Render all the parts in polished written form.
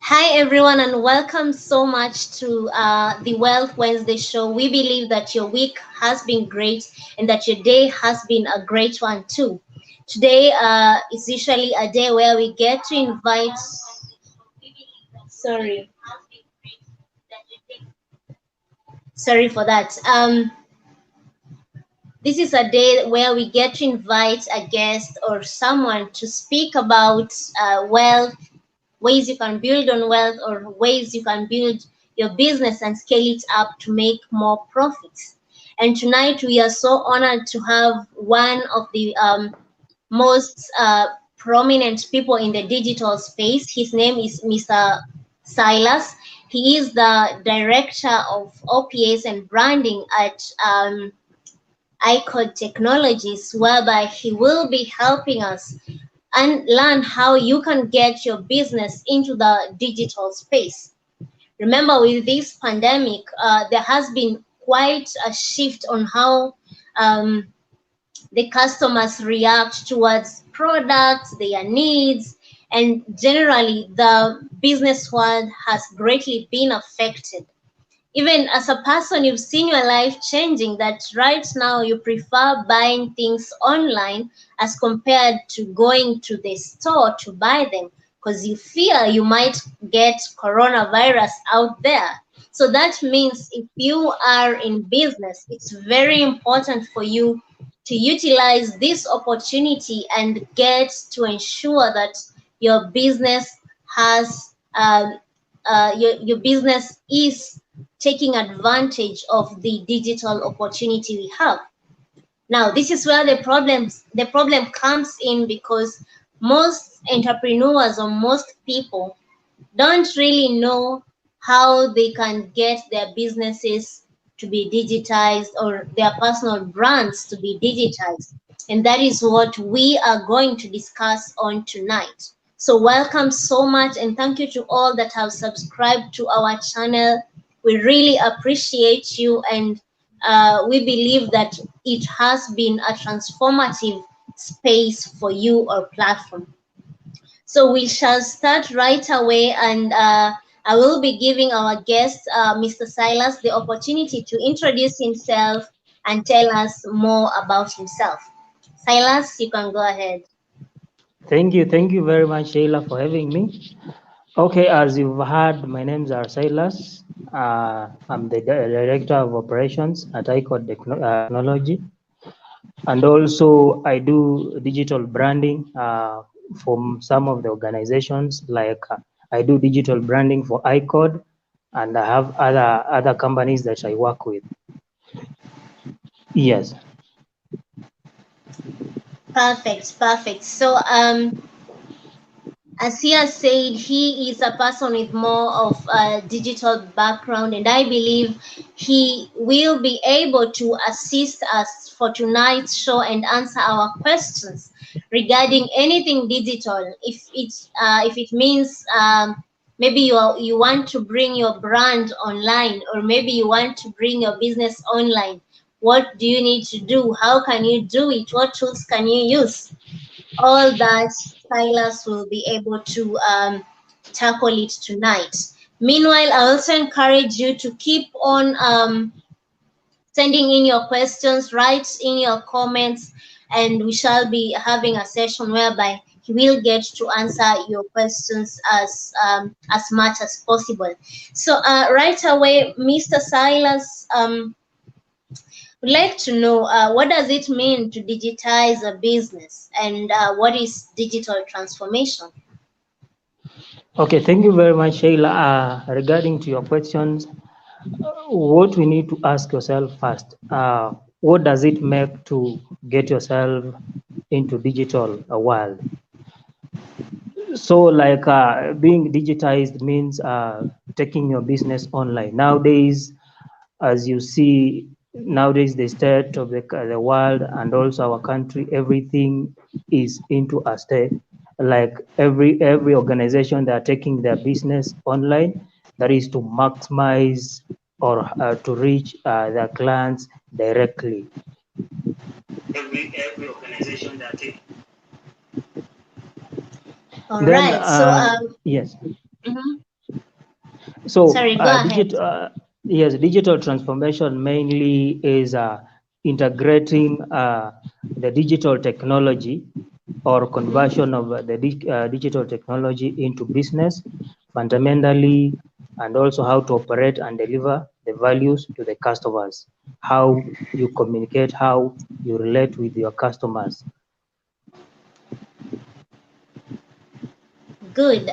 Hi, everyone, and welcome so much to the Wealth Wednesday show. We believe that your week has been great and that your day has been a great one too. Today is usually a day where we get to invite. Sorry, sorry for that. This is a day where we get to invite a guest or someone to speak about wealth, ways you can build on wealth, or ways you can build your business and scale it up to make more profits. And tonight we are so honored to have one of the most prominent people in the digital space. His name is Mr. Silas. He is the director of OPS and branding at iCode Technologies, whereby he will be helping us and learn how you can get your business into the digital space. Remember, with this pandemic, there has been quite a shift on how the customers react towards products, their needs, and generally the business world has greatly been affected. Even as a person, you've seen your life changing, that right now you prefer buying things online as compared to going to the store to buy them because you fear you might get coronavirus out there. So that means if you are in business, it's very important for you to utilize this opportunity and get to ensure that your business has your business is taking advantage of the digital opportunity we have. Now, this is where the problem comes in, because most entrepreneurs or most people don't really know how they can get their businesses to be digitized or their personal brands to be digitized. And that is what we are going to discuss on tonight. So welcome so much, and thank you to all that have subscribed to our channel. We really appreciate you, and we believe that it has been a transformative space for you or platform. So we shall start right away, and I will be giving our guest, Mr. Silas, the opportunity to introduce himself and tell us more about himself. Silas, you can go ahead. Thank you very much, Sheila, for having me. Okay, as you've heard, my names are Silas. I'm the Director of Operations at iCode Technology. And also, I do digital branding for some of the organizations, like I do digital branding for iCode, and I have other companies that I work with. Yes. Perfect, perfect. So as he has said, he is a person with more of a digital background, and I believe he will be able to assist us for tonight's show and answer our questions regarding anything digital. If it means maybe you want to bring your brand online, or maybe you want to bring your business online. What do you need to do? How can you do it? What tools can you use? All that Silas will be able to tackle it tonight. Meanwhile, I also encourage you to keep on sending in your questions, write in your comments, and we shall be having a session whereby he will get to answer your questions as much as possible. So right away, Mr. Silas, would like to know what does it mean to digitize a business, and what is digital transformation? Okay, thank you very much, Sheila. Regarding to your questions, what we need to ask yourself first, what does it make to get yourself into digital world? So like being digitized means taking your business online. Nowadays, as you see, nowadays the state of the world and also our country, everything is into a state. Like every organization, they are taking their business online. That is to maximize or to reach their clients directly. Every organization they are taking. All Then right. So yes. mhm. So, Sorry, go ahead. yes, digital transformation mainly is integrating the digital technology or Mhm. conversion of the digital technology into business fundamentally, and also how to operate and deliver the values to the customers, how you communicate, how you relate with your customers. Good.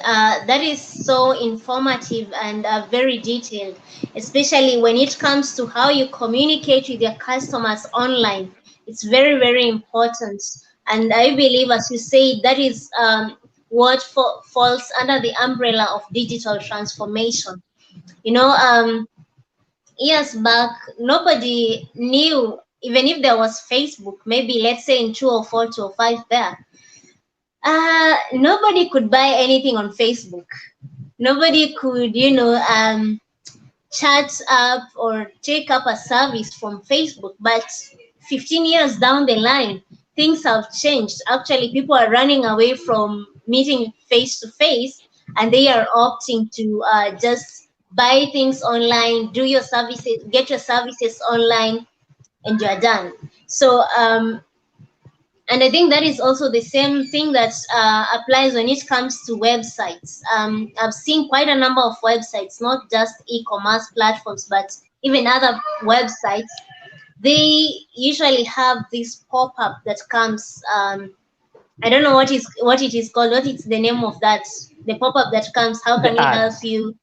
That is so informative and very detailed, especially when it comes to how you communicate with your customers online. It's very, very important. And I believe, as you say, that is what falls under the umbrella of digital transformation. You know, years back, nobody knew, even if there was Facebook, maybe let's say in 204, 205 there, nobody could buy anything on Facebook. Nobody could, chat up or take up a service from Facebook. But 15 years down the line, things have changed. Actually, people are running away from meeting face to face, and they are opting to just buy things online, do your services, get your services online, and you're done. So, and I think that is also the same thing that applies when it comes to websites. I've seen quite a number of websites, not just e-commerce platforms, but even other websites. They usually have this pop-up that comes. I don't know what it is called. What is the name of that? The pop-up that comes. How can The we help ads, you?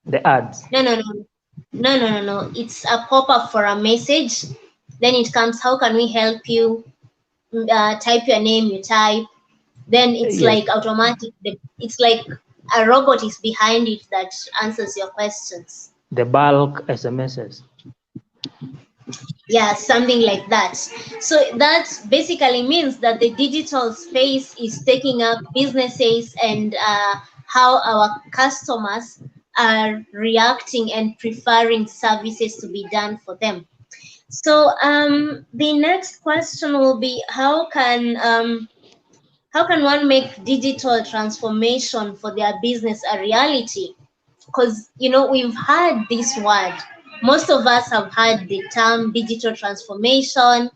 the ads. No, no, no, no, no, no, no. It's a pop-up for a message. Then it comes. How can we help you? Type your name. You type, then it's Yes, like automatic. It's like a robot is behind it that answers your questions. the bulk SMSs. Yeah, something like that. So that basically means that the digital space is taking up businesses and how our customers are reacting and preferring services to be done for them. So the next question will be, how can one make digital transformation for their business a reality? Because we've had this word. Most of us have heard the term digital transformation.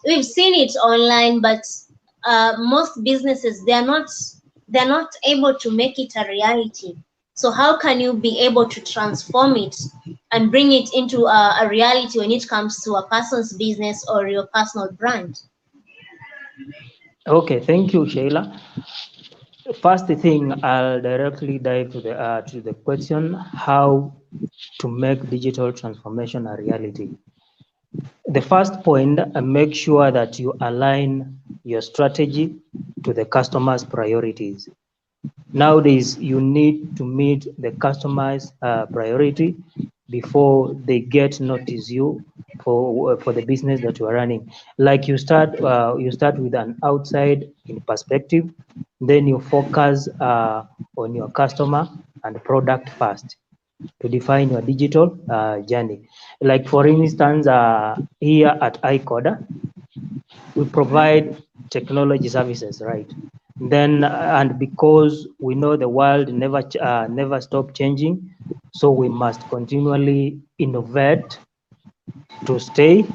We've seen it online, but most businesses, they're not able to make it a reality. So how can you be able to transform it and bring it into a reality when it comes to a person's business or your personal brand? Okay, thank you, Sheila. First thing, I'll directly dive to the question how to make digital transformation a reality. The first point, make sure that you align your strategy to the customer's priorities. Nowadays, you need to meet the customer's priority before they get notice you for the business that you are running. Like you start with an outside in perspective, then you focus on your customer and product first to define your digital journey. Like for instance, here at iCoder, we provide technology services, right? Then, and because we know the world never stop changing, so we must continually innovate to stay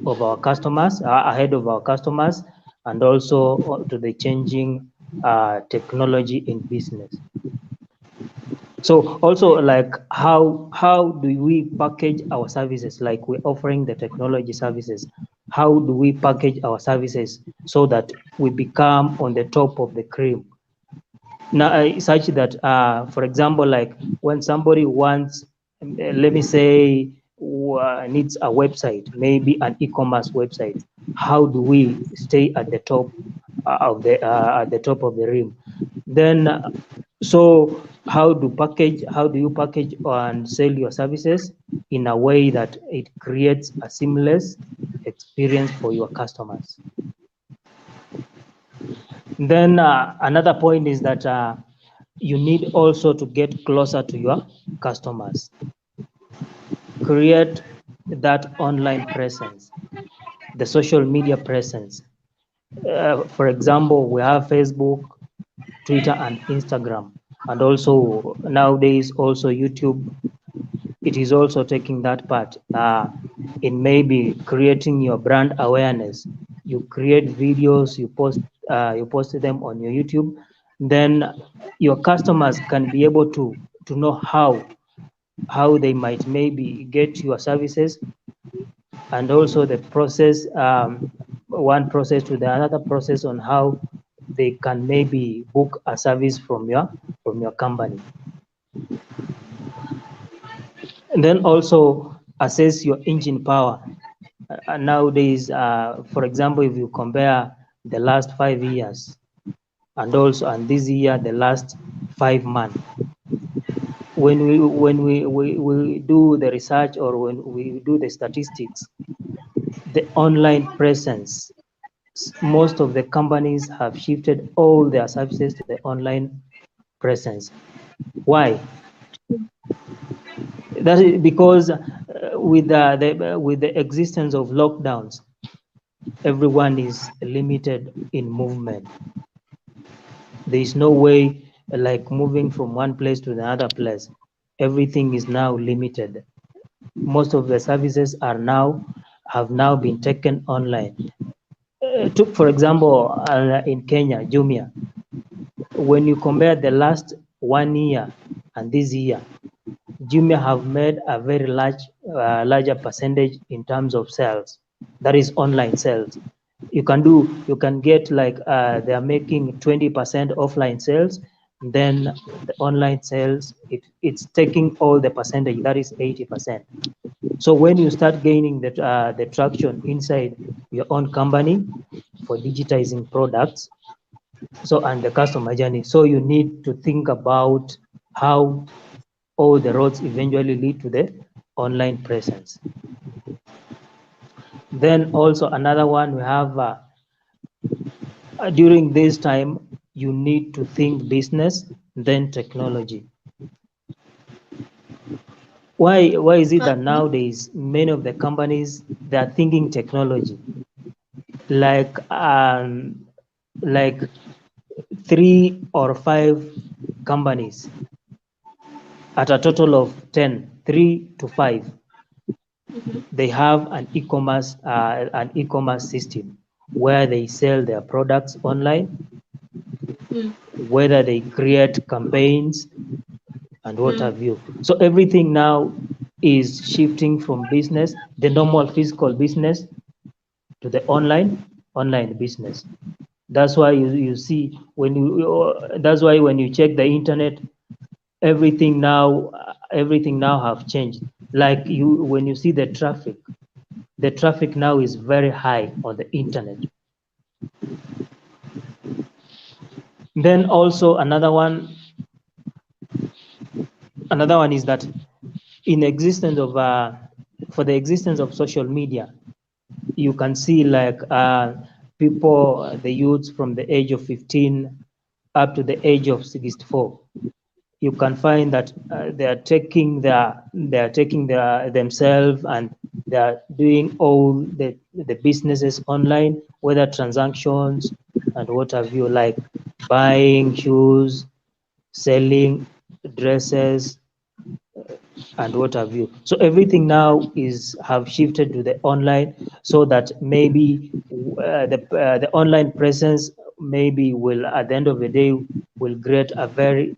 of our customers ahead of our customers, and also to the changing technology in business. So also, like how do we package our services? Like we're offering the technology services, how do we package our services so that we become on the top of the cream? Now, such that, for example, like when somebody wants, let me say, needs a website, maybe an e-commerce website, how do we stay at the top at the top of the rim? Then, so how do you package and sell your services in a way that it creates a seamless experience for your customers? Then another point is that you need also to get closer to your customers. Create that online presence, the social media presence. For example, we have Facebook, Twitter, and Instagram. And also nowadays, also YouTube, it is also taking that part in maybe creating your brand awareness. You create videos, you post them on your YouTube, then your customers can be able to know how they might maybe get your services, and also the process, one process to the another process on how they can maybe book a service from your company. And then also assess your engine power. Nowadays, for example, if you compare the last 5 years and this year, the last 5 months, when we do the research, or when we do the statistics, the online presence, most of the companies have shifted all their services to the online presence. Why? That is because with the existence of lockdowns, everyone is limited in movement. There is no way like moving from one place to another place. Everything is now limited. Most of the services have now been taken online. Took for example, in Kenya, Jumia. When you compare the last 1 year and this year, Jumia have made a very larger percentage in terms of sales. That is online sales. You can get like they are making 20% offline sales, then the online sales, it's taking all the percentage, that is 80%. So when you start gaining the traction inside your own company for digitizing products, so and the customer journey, so you need to think about how all the roads eventually lead to the online presence. Then also another one, we have during this time, you need to think business, then technology. Why is it that Okay. nowadays many of the companies, they are thinking technology, like like 3 or 5 companies at a total of 10, 3 to 5, they have an e-commerce system where they sell their products online, Mm, whether they create campaigns and what mm. have you. So everything now is shifting from business, the normal physical business, to the online business. That's why you see that's why when you check the internet, everything now have changed. Like when you see the traffic now is very high on the internet. Then also another one is that in existence of for the existence of social media, you can see like people, the youths from the age of 15 up to the age of 64, you can find that they are taking their themselves, and they are doing all the businesses online, whether transactions and what have you, like buying shoes, selling dresses, and what have you. So everything now is have shifted to the online, so that maybe the online presence maybe will, at the end of the day, will create a very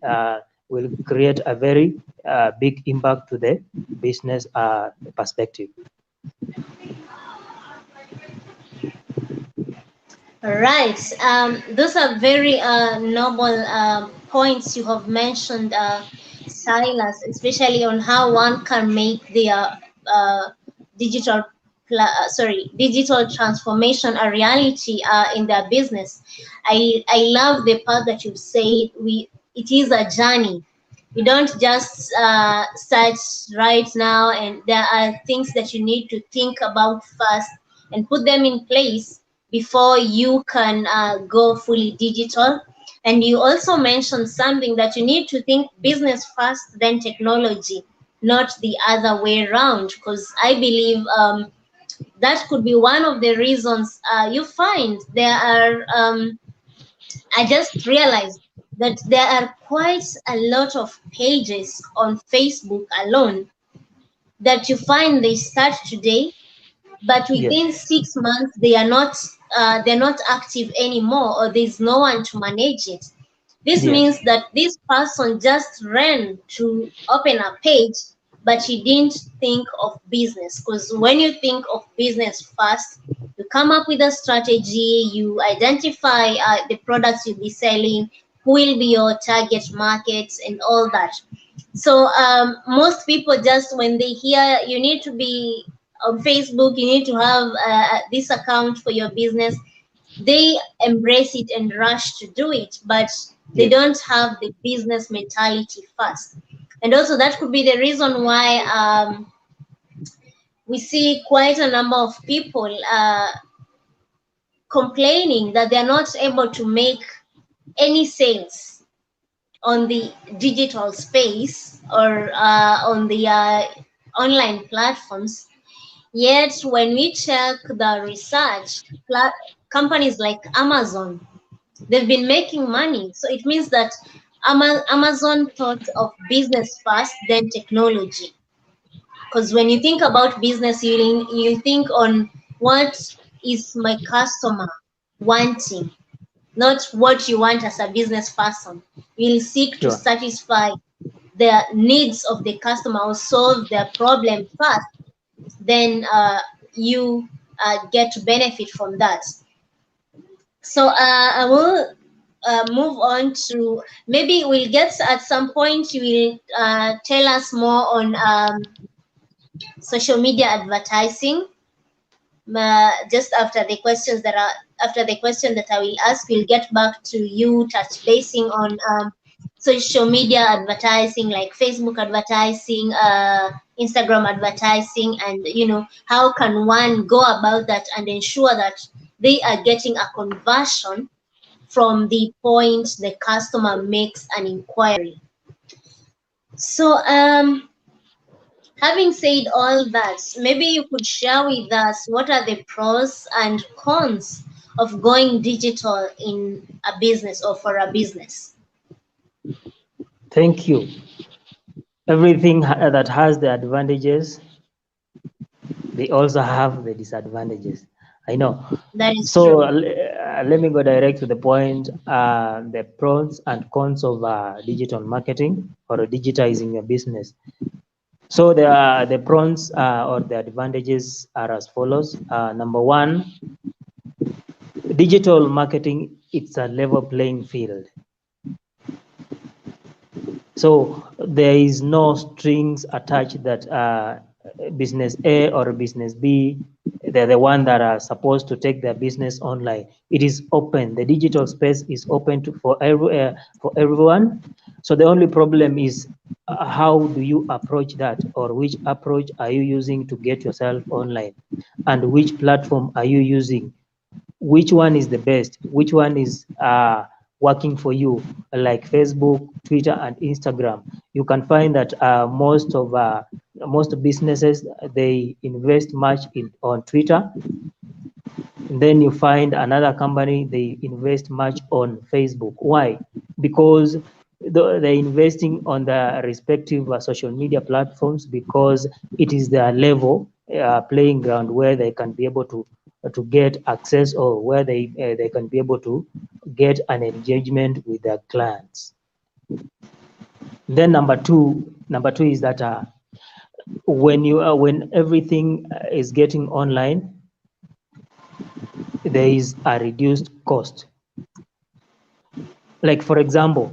big impact to the business perspective. Right. Those are very noble points you have mentioned, Silas, especially on how one can make their digital, digital transformation a reality in their business. I love the part that you say it is a journey. You don't just start right now, and there are things that you need to think about first and put them in place before you can go fully digital. And you also mentioned something that you need to think business first, then technology, not the other way around. Because I believe that could be one of the reasons you find there are. I just realized that there are quite a lot of pages on Facebook alone that you find they start today, but Yes. within 6 months they're not active anymore, or there's no one to manage it. This Yes. means that this person just ran to open a page, but he didn't think of business. Because when you think of business first, you come up with a strategy, you identify the products you'll be selling, who will be your target markets, and all that. So most people, just when they hear you need to be on Facebook, you need to have this account for your business, they embrace it and rush to do it, but they Yes. don't have the business mentality first. And also, that could be the reason why we see quite a number of people complaining that they're not able to make any sales on the digital space, or on the online platforms. Yet, when we check the research, companies like Amazon, they've been making money. So it means that Amazon thought of business first, then technology. Because when you think about business, you think on what is my customer wanting, not what you want as a business person. You'll seek to Sure. satisfy the needs of the customer or solve their problem first, then you get to benefit from that. So I will move on to, maybe we'll get at some point you will tell us more on social media advertising. Just after the questions that are after the question that I will ask, we'll get back to you touch basing on social media advertising, like Facebook advertising, Instagram advertising, and how can one go about that and ensure that they are getting a conversion from the point the customer makes an inquiry. So having said all that, maybe you could share with us what are the pros and cons of going digital in a business or for a business. Thank you. Everything that has the advantages, they also have the disadvantages. I know. That is So true. let me go direct to the point, the pros and cons of digital marketing or digitizing your business. So the pros or the advantages are as follows. Number one, digital marketing, it's a level playing field. So there is no strings attached that business A or business B, they're the one that are supposed to take their business online. It is open. The digital space is open for everyone. So the only problem is how do you approach that, or which approach are you using to get yourself online, and which platform are you using? Which one is the best? Which one is working for you? Like Facebook, Twitter, and Instagram. You can find that most businesses, they invest much on Twitter. And then you find another company, they invest much on Facebook. Why? Because they're investing on the respective social media platforms, because it is their level playing ground where they can be able to get access, or where they can be able to get an engagement with their clients. Then number two is that when everything is getting online, there is a reduced cost. Like for example,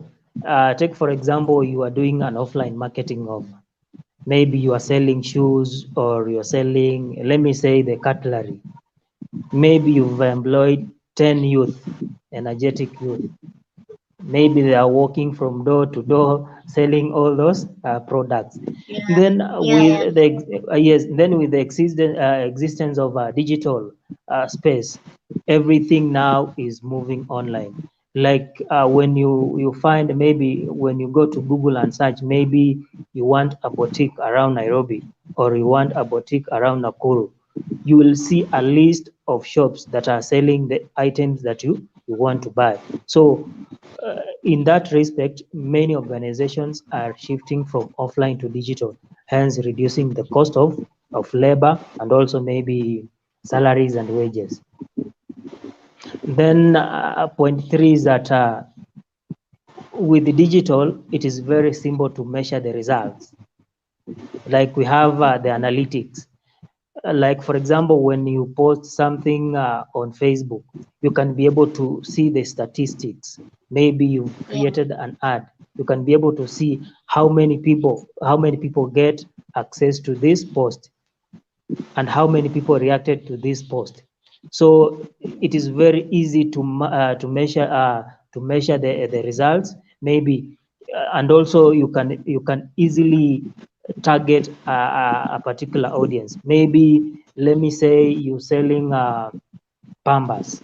take for example, you are doing an offline marketing of, maybe you are selling shoes, or you're selling, let me say, the cutlery. Maybe you've employed 10 youth, energetic youth. Maybe they are walking from door to door selling all those products. Yeah, Then yeah, yeah. with the existence of digital space, everything now is moving online. Like when you find, maybe when you go to Google and search, maybe you want a boutique around Nairobi, or you want a boutique around Nakuru, you will see a list of shops that are selling the items that you want to buy. So in that respect, many organizations are shifting from offline to digital, hence reducing the cost of labor and also maybe salaries and wages. Then point three is that with the digital, it is very simple to measure the results. Like we have the analytics. Like for example, when you post something on Facebook, you can be able to see the statistics. Maybe you've Yeah. created an ad. You can be able to see how many people get access to this post and how many people reacted to this post. So it is very easy to measure the results. Maybe and also you can easily target a particular audience. Maybe let me say you're selling Pambas.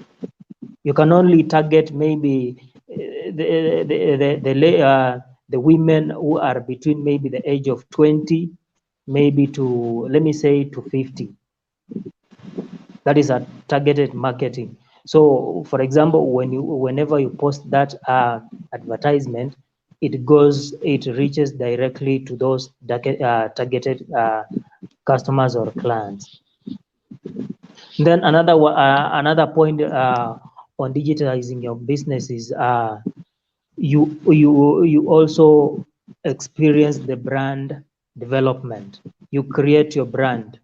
You can only target maybe the women who are between maybe the age of 20 maybe to, let me say, to 50. That is a targeted marketing. So for example, whenever you post that advertisement, it reaches directly to those targeted customers or clients. Then another point on digitalizing your business is you also experience the brand development. You create your brand.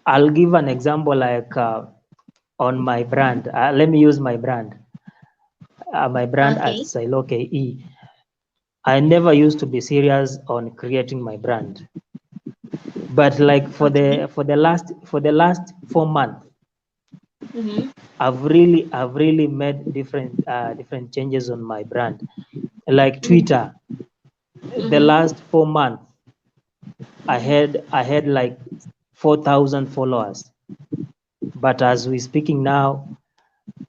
I'll give an example like on my brand. Let me use my brand. My brand Okay. as Siloke E. I never used to be serious on creating my brand, but like Okay. for the last 4 months, Mm-hmm. I've really made different changes on my brand. Like Twitter, the Mm-hmm. last 4 months, Mm-hmm. I had like 4,000 followers, but as we're speaking now,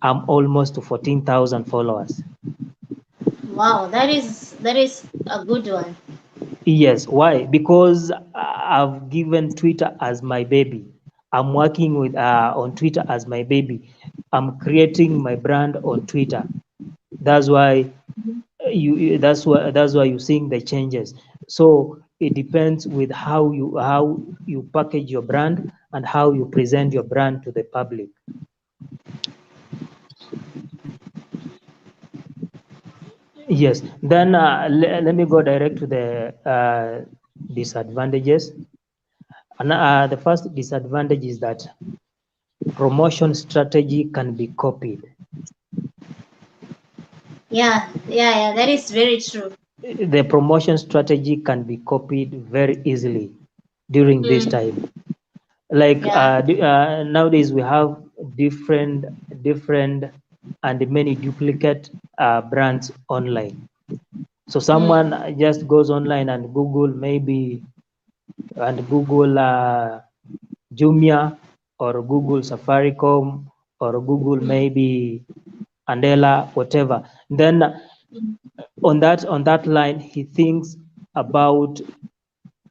I'm almost to 14,000 followers. Wow, that is a good one. Yes, why? Because I've given Twitter as my baby. I'm working with on Twitter as my baby. I'm creating my brand on Twitter. That's why that's why you're seeing the changes. So it depends with how you package your brand and how you present your brand to the public. Yes. Then let me go direct to the disadvantages. And the first disadvantage is that promotion strategy can be copied. Yeah, yeah, yeah. That is very true. The promotion strategy can be copied very easily during this Mm, time. Like yeah. nowadays we have different and many duplicate brands online. So Mm, someone just goes online and Google Jumia or Google Safaricom or Google mm, maybe Andela, whatever. Then mm, on that line, he thinks about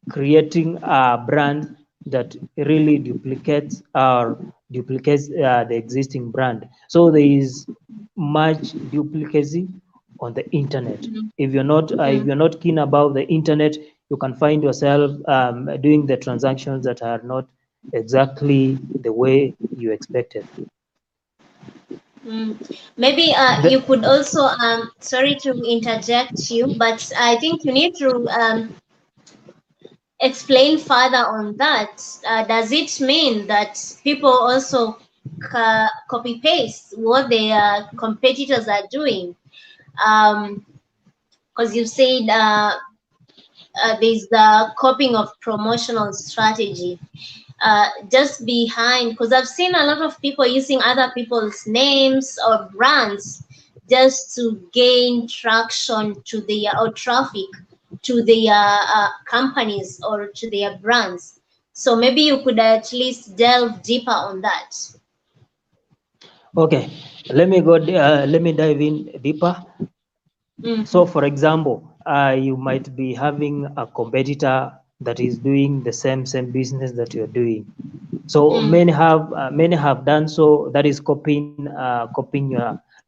creating a brand that really duplicates the existing brand. So there is much duplicacy on the internet. mm, If mm, you're not keen about the internet, you can find yourself doing the transactions that are not exactly the way you expected. mm. Maybe you The, could also sorry to interject you, but I think you need to explain further on that. Does it mean that people also copy paste what their competitors are doing? Because you said there's the copying of promotional strategy just behind, because I've seen a lot of people using other people's names or brands just to gain traction to their or traffic to their companies or to their brands. So maybe you could at least delve deeper on that. okay, let me dive in deeper. So, Mm-hmm. for example, you might be having a competitor that is doing the same business that you're doing. So Mm, many have done so. That is copying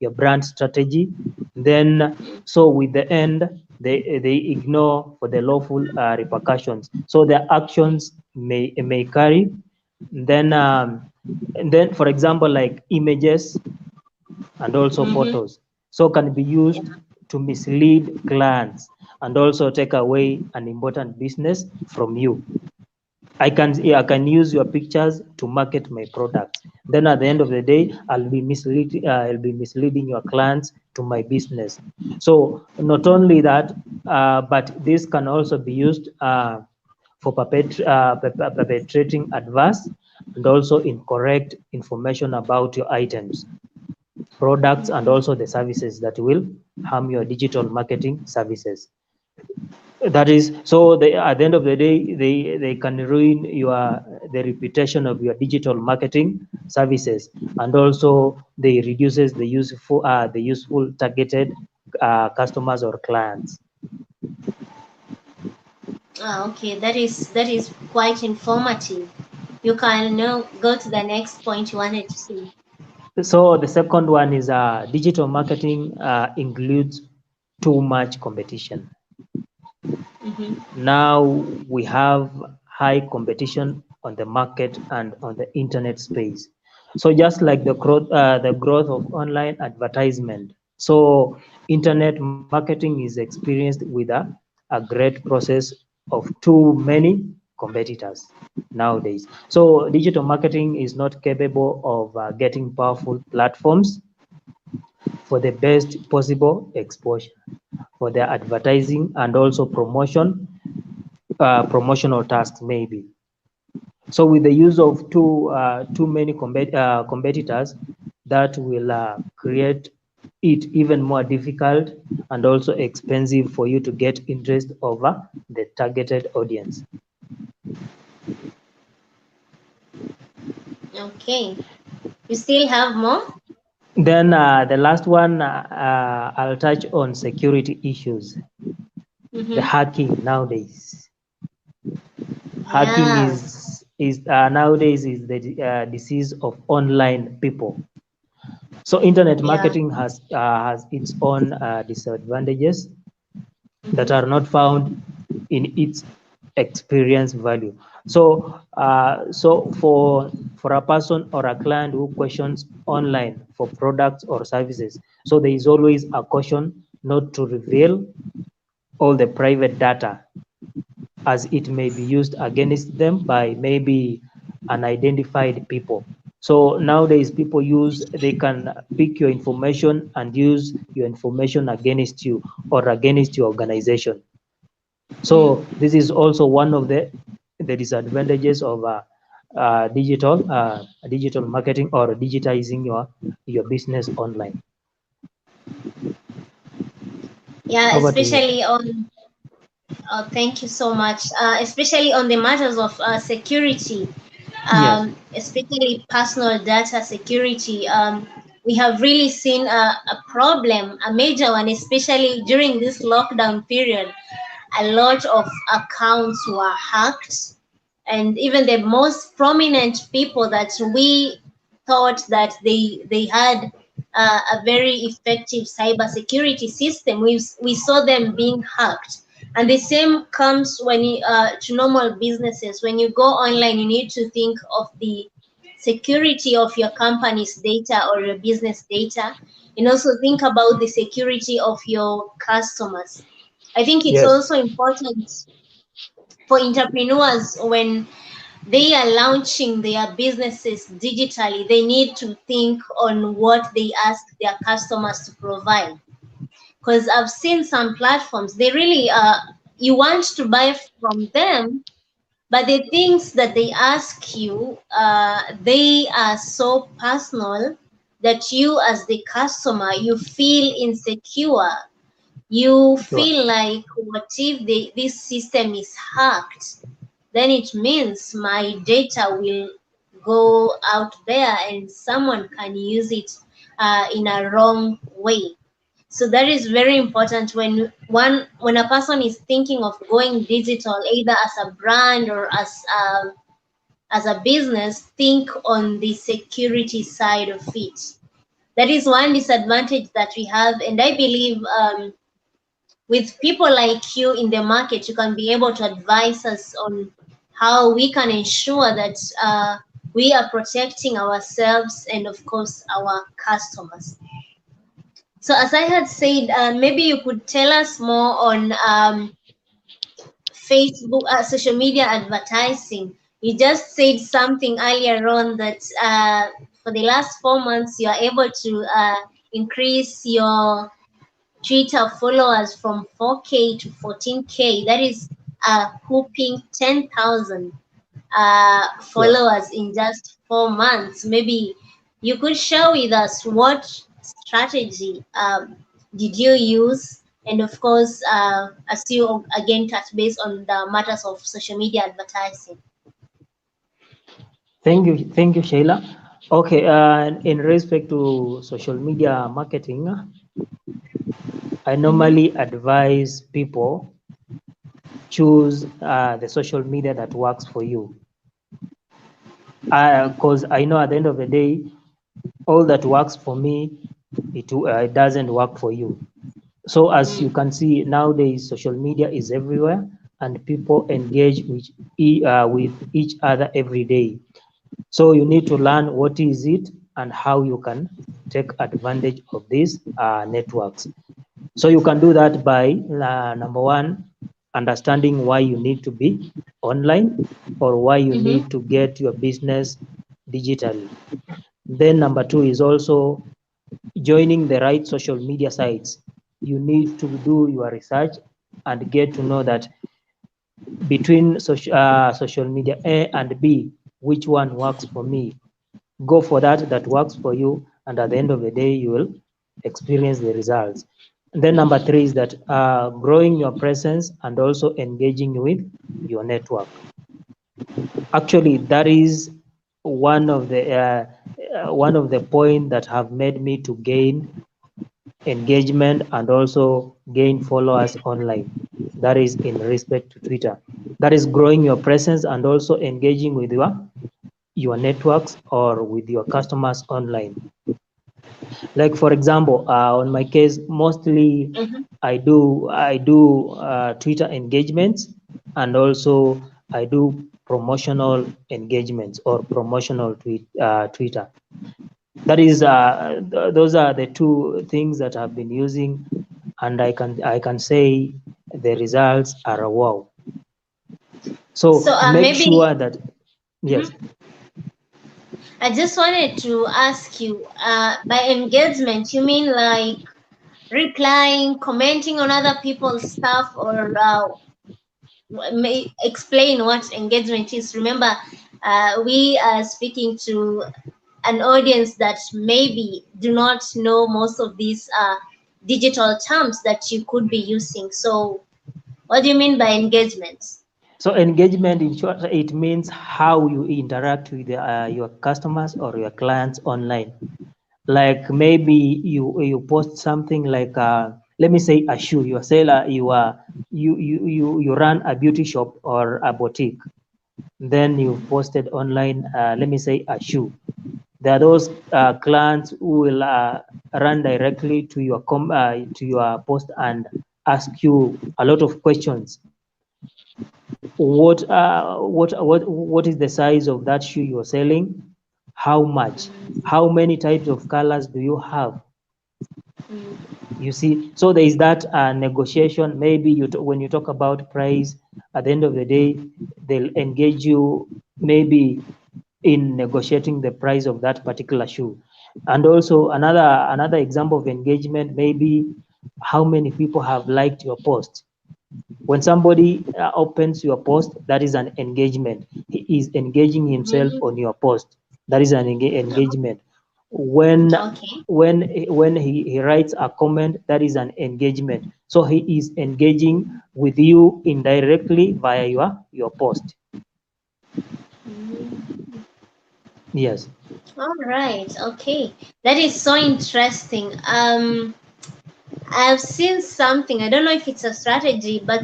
your brand strategy. Then, so with the end, they ignore for the lawful repercussions. So their actions may carry. Then, and then, for example, like images and also Mm-hmm. photos, so can be used to mislead clients and also take away an important business from you. I can use your pictures to market my products. Then at the end of the day, I'll be misleading your clients to my business. So not only that, but this can also be used for perpetrating adverse and also incorrect information about your items, products, and Mm-hmm. also the services that will harm your digital marketing services. That is, so they, at the end of the day, they can ruin the reputation of your digital marketing services, and also they reduces the useful targeted customers or clients. Okay, that is quite informative. You can now go to the next point you wanted to say. So the second one is digital marketing includes too much competition. Mm-hmm. Now we have high competition on the market and on the internet space. So just like the growth of online advertisement, so internet marketing is experienced with a great process of too many competitors nowadays. So digital marketing is not capable of getting powerful platforms for the best possible exposure for their advertising and also promotional tasks maybe. So with the use of too many competitors, that will create it even more difficult and also expensive for you to get interest over the targeted audience. Okay. You still have more? Then the last one, I'll touch on security issues. The Mm-hmm. hacking nowadays. Hacking Yeah. is nowadays is the disease of online people. So internet Yeah. marketing has its own disadvantages that Mm-hmm. are not found in its experience value. So for a person or a client who questions online for products or services, so there is always a caution not to reveal all the private data, as it may be used against them by maybe unidentified people. So nowadays they can pick your information and use your information against you or against your organization. Mm. So this is also one of the disadvantages of digital marketing or digitizing your business online. Yeah, Over to you. especially on thank you so much. Especially on the matters of security, Yes. especially personal data security. We have really seen a problem, a major one, especially during this lockdown period. A lot of accounts were hacked, and even the most prominent people that we thought that they had a very effective cybersecurity system, we saw them being hacked. And the same comes when to normal businesses. When you go online, you need to think of the security of your company's data or your business data, and also think about the security of your customers. I think it's Yes. also important for entrepreneurs when they are launching their businesses digitally, they need to think on what they ask their customers to provide. Because I've seen some platforms, they really you want to buy from them, but the things that they ask you, they are so personal that you as the customer, you feel insecure. You Sure. feel like, what if this system is hacked? Then it means my data will go out there and someone can use it in a wrong way. So that is very important when a person is thinking of going digital, either as a brand or as a business, think on the security side of it. That is one disadvantage that we have, and I believe with people like you in the market, you can be able to advise us on how we can ensure that we are protecting ourselves and, of course, our customers. So, as I had said, maybe you could tell us more on Facebook, social media advertising. You just said something earlier on that for the last 4 months, you are able to increase your Twitter followers from 4K to 14K. That is a whooping 10,000 Yes. followers in just 4 months. Maybe you could share with us what strategy did you use, and of course, as you again touch base on the matters of social media advertising. Thank you, Sheila. Okay, in respect to social media marketing, I Mm-hmm, normally advise people choose the social media that works for you. Because I know at the end of the day, all that works for me, it doesn't work for you. So as you can see nowadays, social media is everywhere, and people engage with each other every day. So you need to learn what is it and how you can take advantage of these networks. So you can do that by number one, understanding why you need to be online or why you mm-hmm, need to get your business digitally. Then number two is also joining the right social media sites. You need to do your research and get to know that between social media A and B, which one works for me. Go for that works for you, and at the end of the day, you will experience the results. And then number three is that growing your presence and also engaging with your network. Actually, that is one of the point that have made me to gain engagement and also gain followers online. That is in respect to Twitter. That is growing your presence and also engaging with your networks or with your customers online. Like for example, on my case, mostly mm-hmm. I do Twitter engagements, and also I do promotional engagements or promotional Twitter. That is those are the two things that I've been using, and I can say the results are wow. So So make maybe sure that yes. mhm. I just wanted to ask you, by engagement, you mean like replying, commenting on other people's stuff, or may explain what engagement is? Remember, we are speaking to an audience that maybe do not know most of these digital terms that you could be using. So, what do you mean by engagement? So engagement, in short, it means how you interact with your customers or your clients online. Like maybe you post something like let me say a shoe. You are seller. You run a beauty shop or a boutique. Then you've posted online. Let me say a shoe. There are those clients who will run directly to your post and ask you a lot of questions. What is the size of that shoe you're selling? How much? How many types of colors do you have? You see, so there is that negotiation. Maybe when you talk about price, at the end of the day, they'll engage you maybe in negotiating the price of that particular shoe. And also another example of engagement, maybe how many people have liked your post. When somebody opens your post, that is an engagement. He is engaging himself Mm, on your post. That is an engagement. When okay. he writes a comment, that is an engagement. So he is engaging with you indirectly via your post. Yes. All right. Okay. That is so interesting. I've seen something. I don't know if it's a strategy, but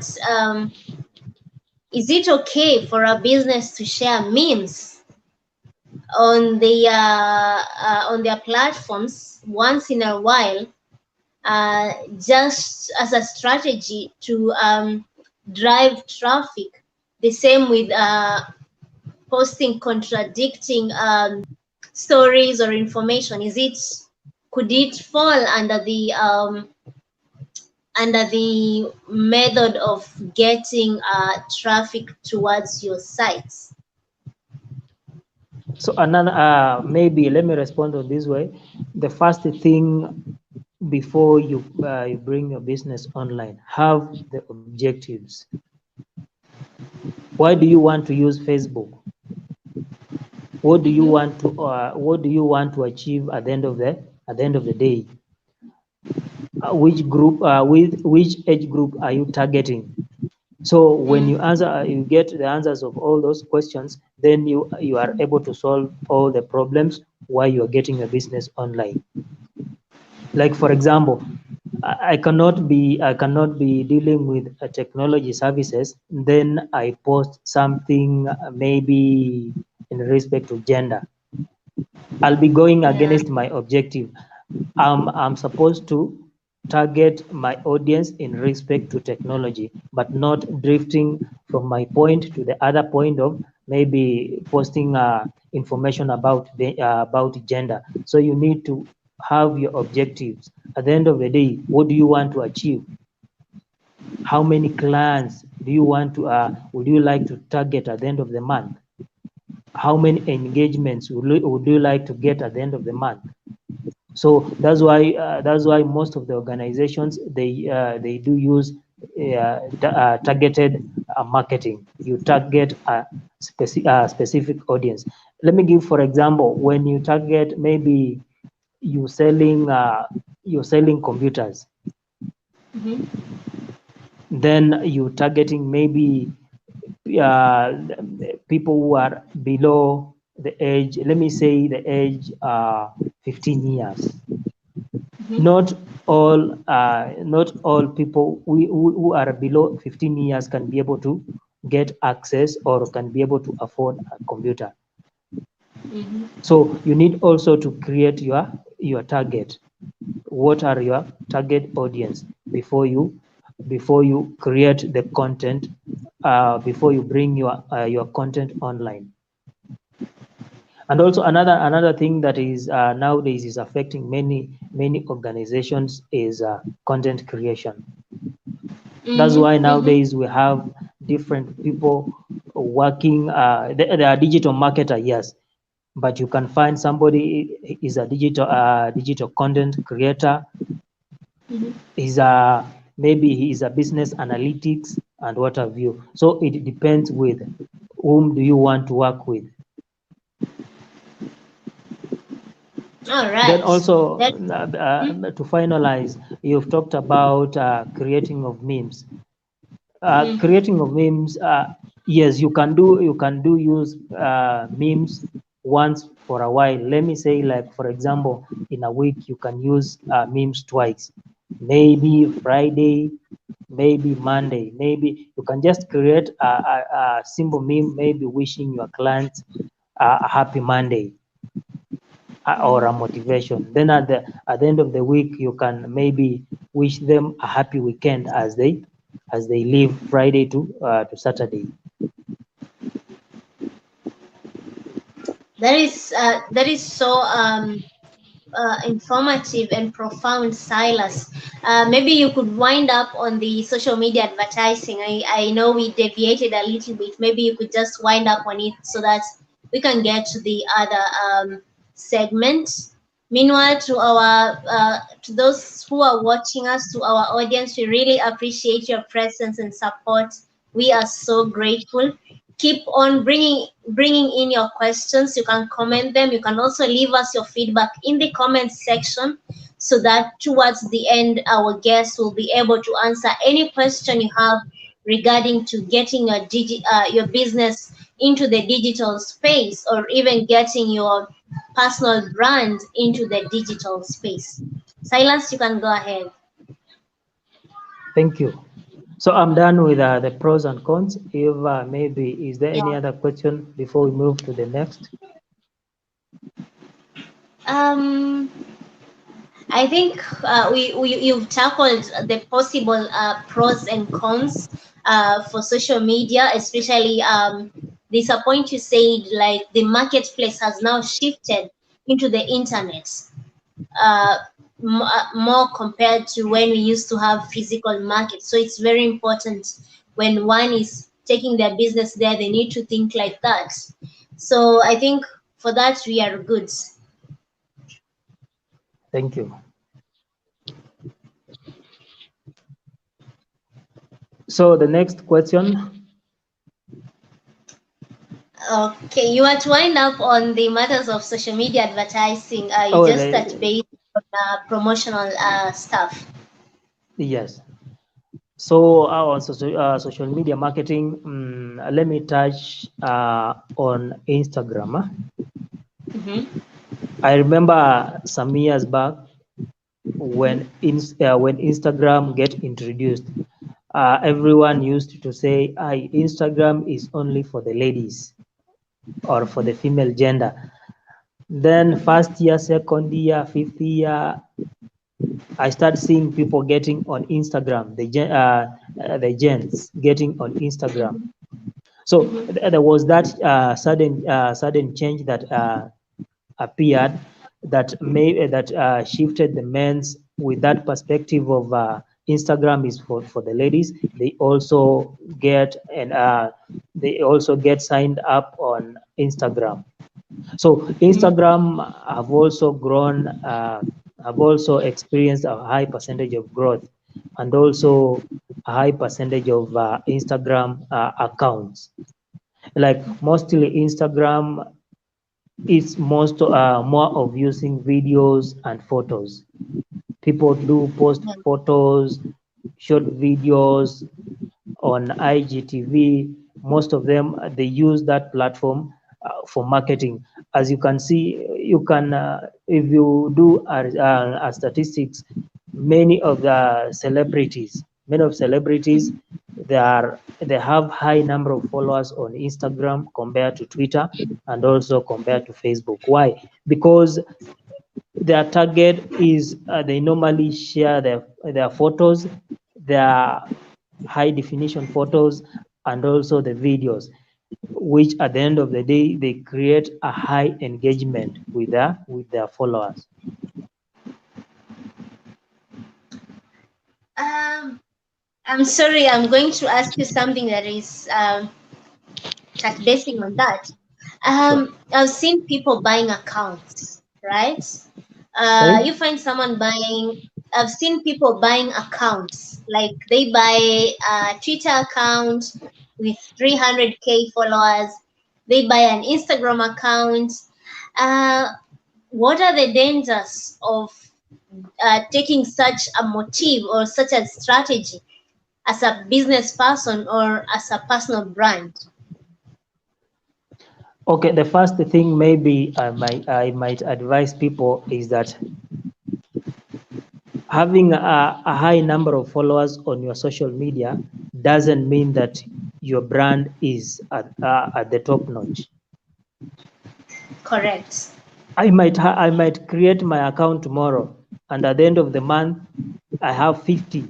is it okay for a business to share memes? on their platforms once in a while, just as a strategy to drive traffic. The same with posting contradicting stories or information. Could it fall under the method of getting traffic towards your sites? So another, maybe let me respond on this way. The first thing before you bring your business online, have the objectives. Why do you want to use Facebook? What do you Mhm. want to achieve at the end of the day? Which group, with which age group are you targeting? So when you answer, you get the answers of all those questions, then you are able to solve all the problems while you are getting your business online. Like for example, I cannot be dealing with technology services, then I post something maybe in respect to gender. I'll be going Yeah. against my objective. I'm supposed to target my audience in respect to technology, but not drifting from my point to the other point of maybe posting information about gender. So you need to have your objectives. At the end of the day, what do you want to achieve? How many clients do you want to would you like to target at the end of the month? How many engagements would you like to get at the end of the month? So that's why most of the organizations they do use targeted marketing. You target a specific audience. Let me give for example, when you target, maybe you selling you're selling computers, Mhm. then you targeting maybe uh, people who are below the age, let me say the age 15 years. Mhm. Not all people who are below 15 years can be able to get access or can be able to afford a computer. Mhm. So you need also to create your target. What are your target audience before you create the content, before you bring your content online? And also another thing that is nowadays is affecting many organizations is content creation. That's Mhm. why Mhm. nowadays we have different people working. They are digital marketer, yes, but you can find somebody is a digital content creator. Mhm. Is a maybe he is a business analytics and what have you. So it depends with whom do you want to work with. All Then right. also, That. Mhm. to finalize, you've talked about creating of memes. Mhm. Creating of memes, yes, you can do use memes once for a while. Let me say, like for example, in a week you can use memes twice, maybe Friday, maybe Monday. Maybe you can just create a simple meme, maybe wishing your clients a happy Monday, or a Mhm. motivation. Then at the end of the week, you can maybe wish them a happy weekend as they leave Friday to Saturday. That is so informative and profound, Silas. Maybe you could wind up on the social media advertising. I know we deviated a little bit. Maybe you could just wind up on it so that we can get to the other segment. Meanwhile, to those who are watching us, to our audience, we really appreciate your presence and support. We are so grateful. Keep on bringing in your questions. You can comment them. You can also leave us your feedback in the comment section, so that towards the end our guests will be able to answer any question you have regarding to getting your business into the digital space, or even getting your personal brand into the digital space. Silas, you can go ahead. Thank you. So I'm done with the pros and cons. If maybe is there any Yeah. other question before we move to the next? Um, I think you've tackled the possible pros and cons for social media, especially this a point you said, like the marketplace has now shifted into the internet, uh, more compared to when we used to have physical markets. So it's very important when one is taking their business there, they need to think like that. So I think for that we are good. Thank you. So the next question. Okay, you want to wind up on the matters of social media advertising. You Oh, just touch base on promotional stuff. yes. So on social media marketing, let me touch on Instagram. Mm-hmm. I remember some years back when when Instagram get introduced, everyone used to say, Instagram is only for the ladies or for the female gender. Then first year, second year, fifth year, I start seeing people getting on Instagram, the gents getting on Instagram. So Mm-hmm. there was that sudden change that appeared that shifted the men's with that perspective of Instagram is for the ladies. They also get signed up on Instagram. So Instagram have also experienced a high percentage of growth, and also a high percentage of Instagram accounts. Like mostly Instagram is more of using videos and photos. People do post photos, short videos on IGTV. Most of them they use that platform for marketing. As you can see, you can if you do statistics, many of celebrities, they have high number of followers on Instagram compared to Twitter and also compared to Facebook. Why? Because their target is they normally share their photos, their high definition photos, and also the videos, which at the end of the day they create a high engagement with their followers. Um, I'm sorry, I'm going to ask you something that is touch basing on that. Sure. I've seen people buying accounts, right? Sorry. You find someone buying. I've seen people buying accounts, like they buy a Twitter account with 300K followers. They buy an Instagram account. Uh, what are the dangers of taking such a motive or such a strategy as a business person or as a personal brand? Okay, the first thing maybe I might advise people is that having a high number of followers on your social media doesn't mean that your brand is at the top notch. Correct. I might create my account tomorrow, and at the end of the month, I have 50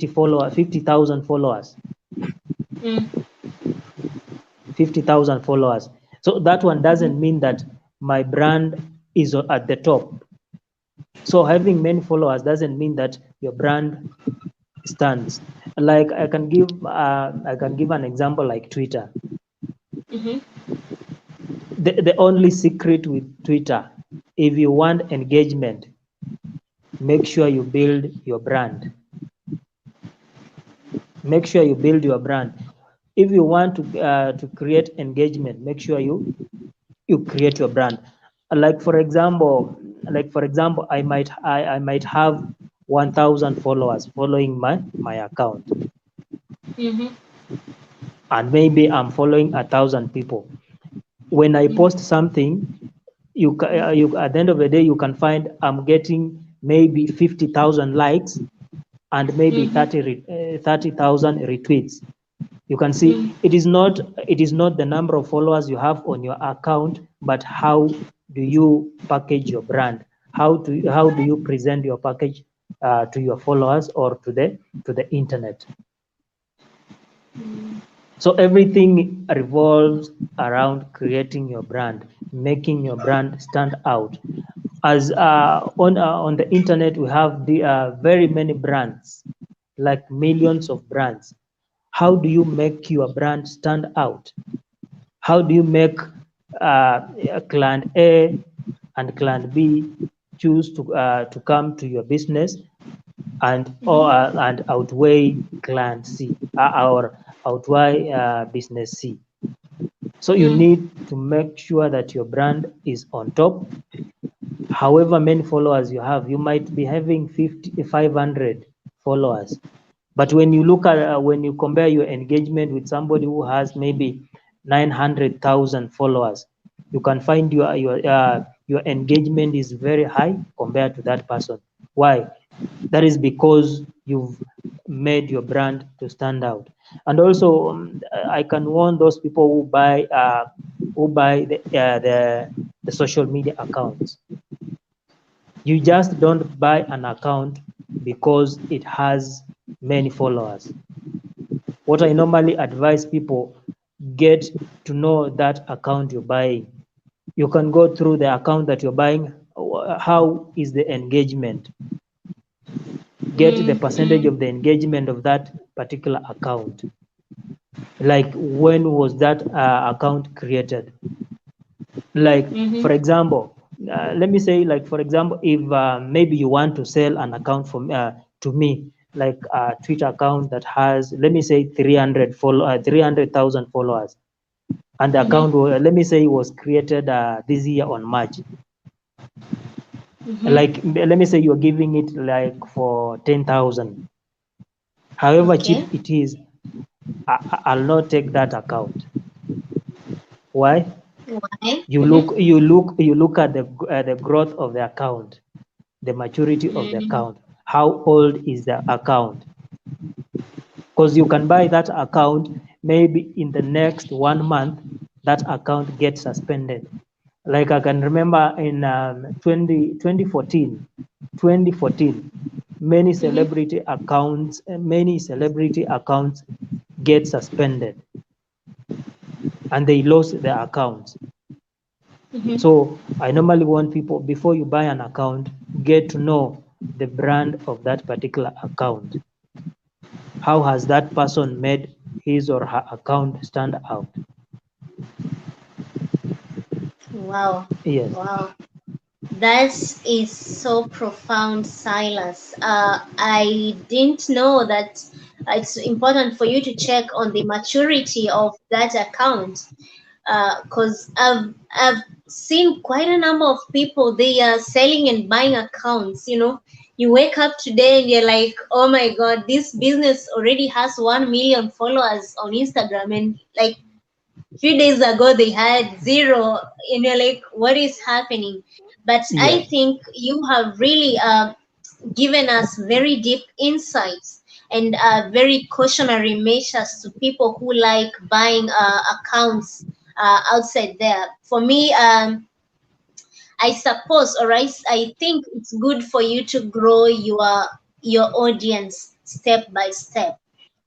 followers, 50,000 followers, Mm, 50,000 followers. So that one doesn't mean that my brand is at the top. So having many followers doesn't mean that your brand stands. Like I can give an example like Twitter. mhm, The only secret with Twitter, if you want engagement, make sure you build your brand. Make sure you build your brand. If you want to create engagement, make sure you create your brand. Like for example, I might have 1,000 followers following my account, mhm, and maybe I'm following 1,000 people. When I mhm, post something, you at the end of the day you can find I'm getting maybe 50,000 likes and maybe mhm, 30,000 retweets. You can see mhm. it is not the number of followers you have on your account, but how do you package your brand? How do you present your package to your followers or to the internet? So everything revolves around creating your brand, making your brand stand out. As on the internet, we have the very many brands, like millions of brands. How do you make your brand stand out? How do you make client A and client B choose to come to your business and outweigh client C or outweigh business C? So you Mm. need to make sure that your brand is on top. However many followers you have, you might be having 50, 500 followers. But when you look at when you compare your engagement with somebody who has maybe 900,000 followers, you can find your engagement is very high compared to that person. Why? That is because you've made your brand to stand out. And also, I can warn those people who buy the social media accounts. You just don't buy an account because it has many followers. What I normally advise people, get to know that account you're buying. You can go through the account that you're buying. How is the engagement? Get the Mm. percentage Mm. of the engagement of that particular account. Like, when was that account created? Like, Mm-hmm. for example, let me say, like, for example, if maybe you want to sell an account from to me, like a Twitter account that has, let me say, 300,000 followers, and the Mm-hmm. account, let me say, was created this year on March. Mm-hmm. Like, let me say you're giving it like for 10,000. However Okay. cheap it is, I'll not take that account. Why? Why? You Mm-hmm. look at the growth of the account, the maturity of the Mm. account. How old is the account? Because you can buy that account, maybe in the next 1 month, that account gets suspended. Like, I can remember in 2014, Mm-hmm. many celebrity accounts get suspended and they lost their accounts. Mm-hmm. So I normally want people, before you buy an account, get to know the brand of that particular account. How has that person made his or her account stand out? Wow. Yes, Wow. That is so profound, Silas. I didn't know that it's important for you to check on the maturity of that account. Because I've seen quite a number of people, they are selling and buying accounts. You wake up today and you're like, oh my god, this business already has 1 million followers on Instagram, and like few days ago they had zero, and you're like, what is happening? But I yes, think you have really given us very deep insights and very cautionary measures to people who like buying accounts outside there. For me, I suppose, or I think it's good for you to grow your audience step by step.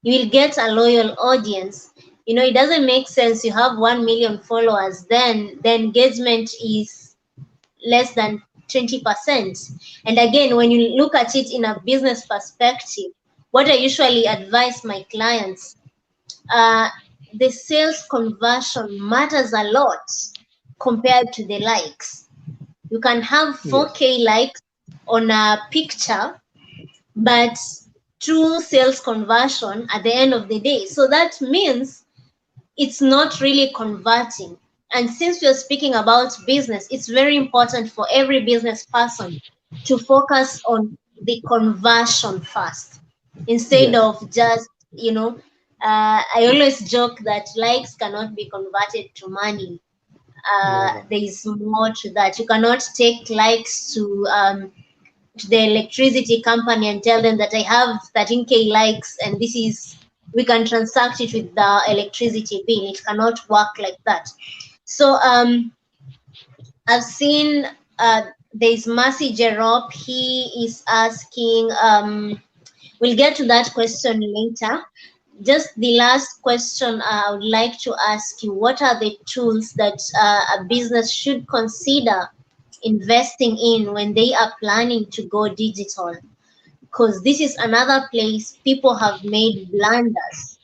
You will get a loyal audience. It doesn't make sense you have 1 million followers, then the engagement is less than 20%. And again, when you look at it in a business perspective, what I usually advise my clients, uh, the sales conversion matters a lot compared to the likes. You can have yes, 4K likes on a picture, but true sales conversion at the end of the day. So that means it's not really converting. And since we're speaking about business, it's very important for every business person to focus on the conversion first instead yes, of just, I always joke that likes cannot be converted to money. never. There is more to that. You cannot take likes to the electricity company and tell them that I have 13K likes and we can transact it with the electricity bill. It cannot work like that. So I've seen there's Mercy Jerop. He is asking, we'll get to that question later. Just the last question I would like to ask you, what are the tools that a business should consider investing in when they are planning to go digital? Because this is another place people have made blunders.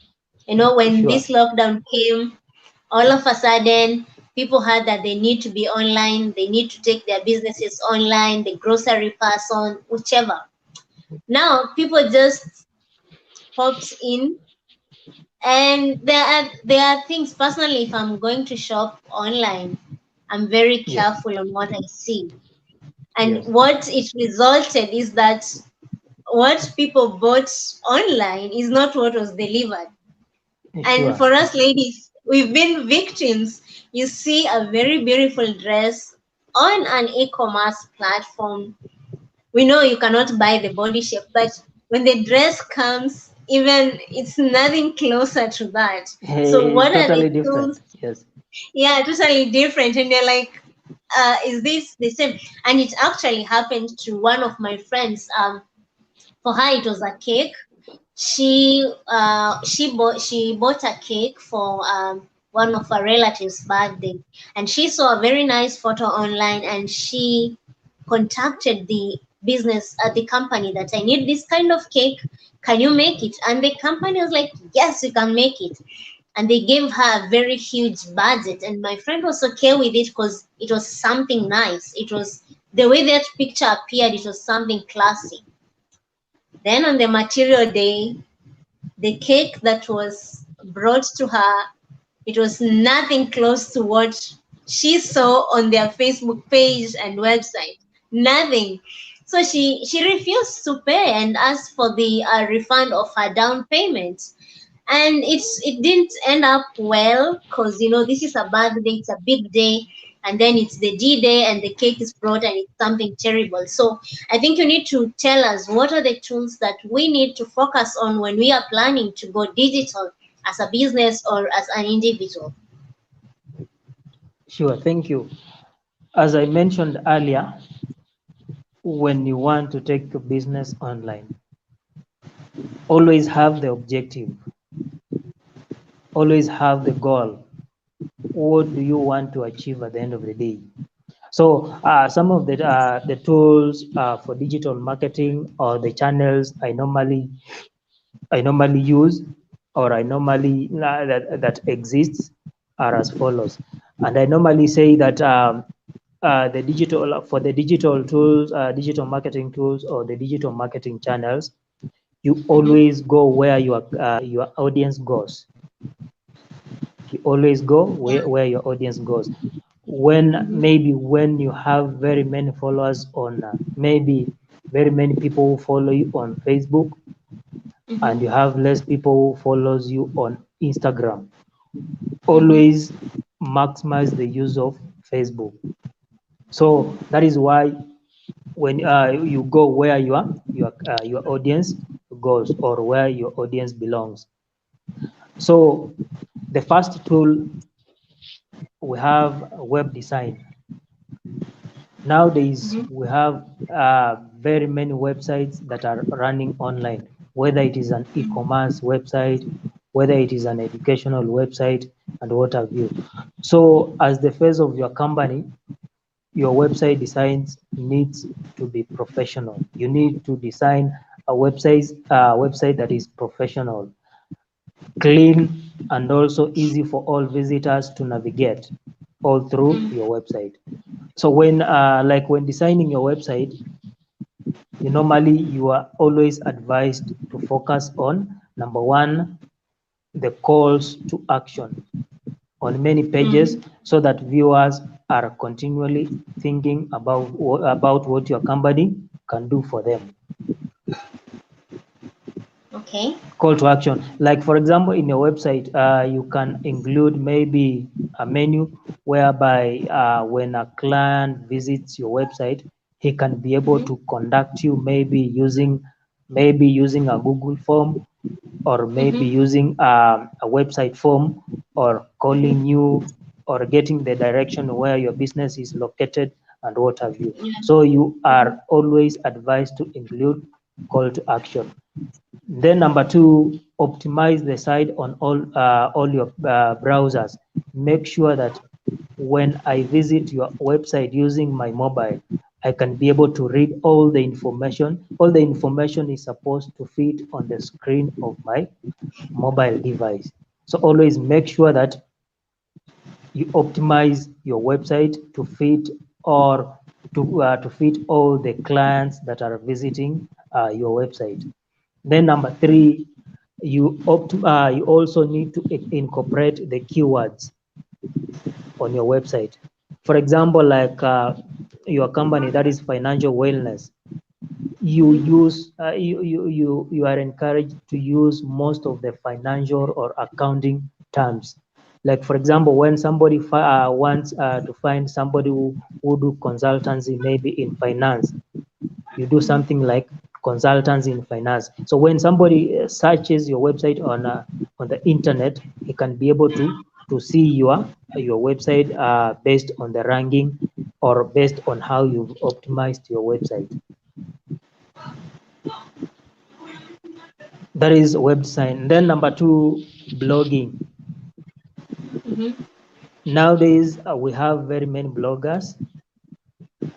You know, when Sure. this lockdown came, all of a sudden people heard that they need to be online, they need to take their businesses online, the grocery person, whichever. Now people just pops in, and there are things, personally, if I'm going to shop online, I'm very Yes. careful on what I see. And Yes. what it resulted is that what people bought online is not what was delivered. And Sure. for us ladies, we've been victims. You see a very beautiful dress on an e-commerce platform. We know you cannot buy the body shape, but when the dress comes, even it's nothing closer to that. So Hey, what are the totally different. tools? Yes. Yeah, totally different. And they're like, is this the same? And it actually happened to one of my friends. For her it was a cake. She bought a cake for one of her relatives' birthday, and she saw a very nice photo online, and she contacted the business at the company that I need this kind of cake. Can you make it? And the company was like, yes, you can make it. And they gave her a very huge budget, and my friend was okay with it because it was something nice. It was the way that picture appeared, it was something classy. Then on the material day, the cake that was brought to her, it was nothing close to what she saw on their Facebook page and website. Nothing. So she refused to pay and asked for the refund of her down payment. And it didn't end up well, because this is a birthday, it's a big day, and then it's the D-Day and the cake is brought and it's something terrible. So I think you need to tell us what are the tools that we need to focus on when we are planning to go digital as a business or as an individual. Sure. Thank you. As I mentioned earlier, when you want to take a business online, always have the objective, always have the goal. What do you want to achieve at the end of the day? So some of the tools for digital marketing or the channels I normally use, or I normally that exists, are as follows. And I normally say that the digital tools, digital marketing tools, or the digital marketing channels, you Mm-hmm, always go where your audience goes. You always go yeah. where your audience goes. When Mm-hmm, maybe when you have very many followers on maybe very many people who follow you on Facebook, mm-hmm, and you have less people who follows you on Instagram, mm-hmm, always maximize the use of Facebook. So that is why when you go where your audience goes, or where your audience belongs. So the first tool, we have web design. Nowadays, mm-hmm, we have very many websites that are running online, whether it is an e-commerce website, whether it is an educational website, and what have you. So as the face of your company, your website designs needs to be professional. You need to design a website that is professional, clean, and also easy for all visitors to navigate all through mm-hmm, your website. So when designing your website, you are always advised to focus on number one, the calls to action on many pages, mm-hmm. so that viewers are continually thinking about what your company can do for them. Okay. Call to action, like for example in your website, you can include maybe a menu whereby when a client visits your website, he can be able Mm-hmm, to contact you, maybe using a Google form, or maybe mm-hmm, using a website form, or calling mm-hmm, you. or getting the direction where your business is located and what have you. Yeah. So you Mhm. are always advised to include call to action. Then number two, optimize the site on all your browsers. Make sure that when I visit your website using my mobile, I can be able to read all the information. All the information is supposed to fit on the screen of my mobile device. So always make sure that you optimize your website to fit or to fit all the clients that are visiting your website. Then number three, you also need to incorporate the keywords on your website. For example, like your company that is financial wellness, you Mhm. use you are encouraged to use most of the financial or accounting terms. Like for example, when somebody wants to find somebody who do consultancy maybe in finance, you do Mhm. something like consultants in finance. So when somebody searches your website on the internet, he can be able to see your website based on the ranking or based on how you've optimized your website. That is web design. Then number two, blogging. Mhm. Nowadays we have very many bloggers.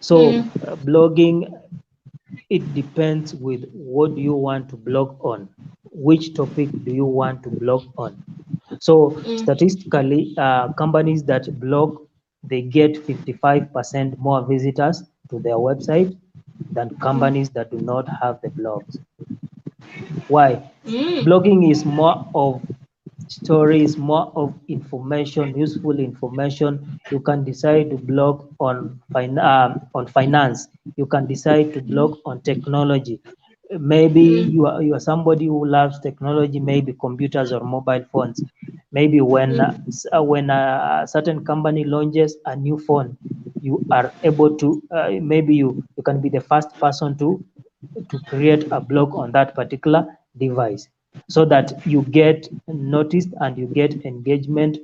So Mm. blogging, it depends with what do you want to blog on, which topic do you want to blog on. So Mm. statistically, companies that blog, they get 55% more visitors to their website than Mm. companies that do not have the blogs. Why? Mm. Blogging is more of stories, more of information, useful information. You can decide to blog on finance. You can decide to Mm. blog on technology. Maybe Mm. you are somebody who loves technology, maybe computers or mobile phones. Maybe Mm. when a certain company launches a new phone, you are able to maybe you can be the first person to create a blog on that particular device so that you get noticed and you get engagement.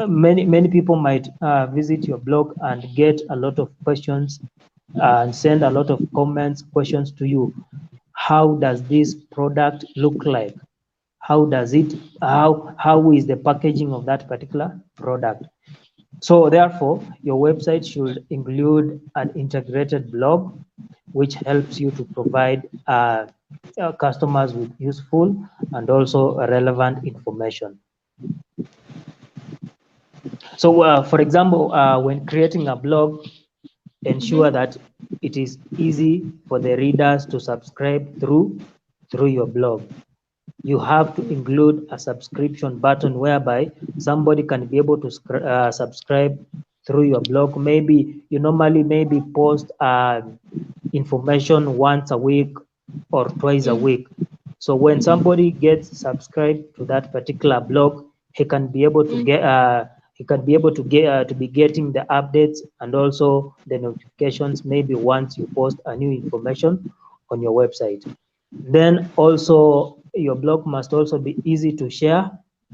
Many people might visit your blog and get a lot of questions and send a lot of comments, questions to you. How does this product look like? How does it, how is the packaging of that particular product? So therefore, your website should include an integrated blog, which helps you to provide customers with useful and also relevant information. So, for example, when creating a blog, ensure Mhm. that it is easy for the readers to subscribe through your blog. You have to include a subscription button whereby somebody can be able to subscribe through your blog. Maybe you normally maybe post information once a week or twice a Mm. week. So when Mhm. somebody gets subscribed to that particular blog, he can be able to Mm. get to be getting the updates and also the notifications maybe once you post a new information on your website. Then also your blog must also be easy to share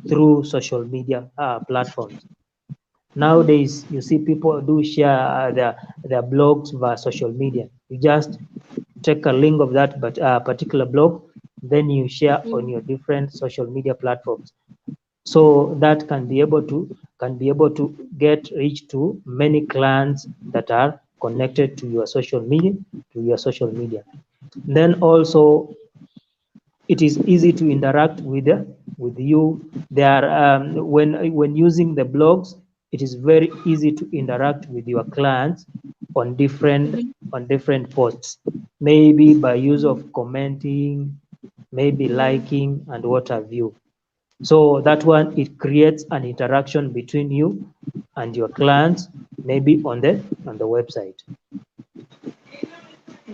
through social media platforms. Mhm. Nowadays, you see people do share their blogs via social media. You just take a link of that but particular blog, then you share on Mm. your different social media platforms. So that can be able to get reach to many clients that are connected to your social media. Then also it is easy to interact with you. There when using the blogs, it is very easy to interact with your clients on different Mhm. on different posts, maybe by use Mhm. of commenting, maybe Mm. liking and what have you. So that one, it creates an interaction between you and your clients, maybe on the website.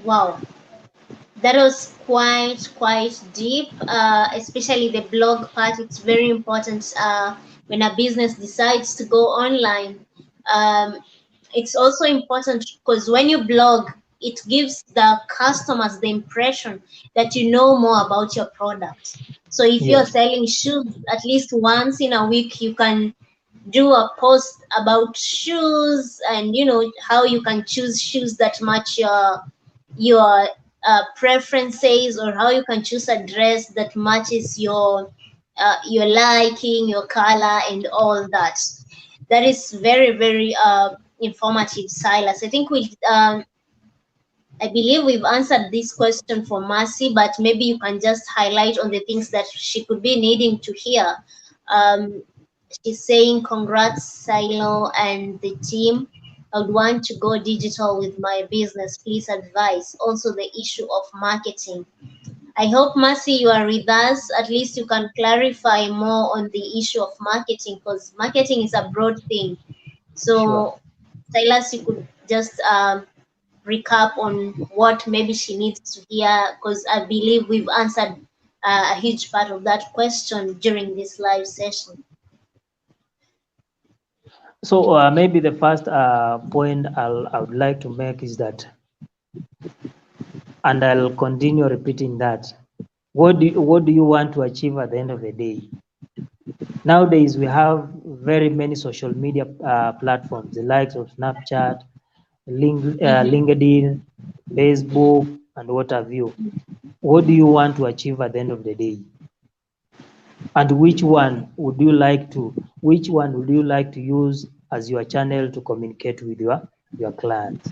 Wow. That was quite deep, especially the blog part. It's very important when a business decides to go online. Um, it's also important because when you blog, it gives the customers the impression that you know more about your product. So if you're Yes. selling shoes, at least once in a week, you can do a post about shoes, and how you can choose shoes that match your preferences, or how you can choose a dress that matches your liking, your color, and all that. That is very, very informative, Silas. I believe we've answered this question for Mercy, but maybe you can just highlight on the things that she could be needing to hear. Um, she's saying, "Congrats, Silo and the team. I would want to go digital with my business. Please advise. Also, the issue of marketing." I hope, Mercy, you are with us. At least you can clarify more on the issue of marketing, because marketing is a broad thing. Sure. So, Silas, you could just recap on what maybe she needs to hear, because I believe we've answered a huge part of that question during this live session. So maybe the first point I would like to make is that, and I'll continue repeating that. What do you want to achieve at the end of the day? Nowadays, we have very many social media platforms, the likes of Snapchat, Mm-hmm. LinkedIn, Facebook, and what have you. What do you want to achieve at the end of the day? And which one would you like to use as your channel to communicate with your clients?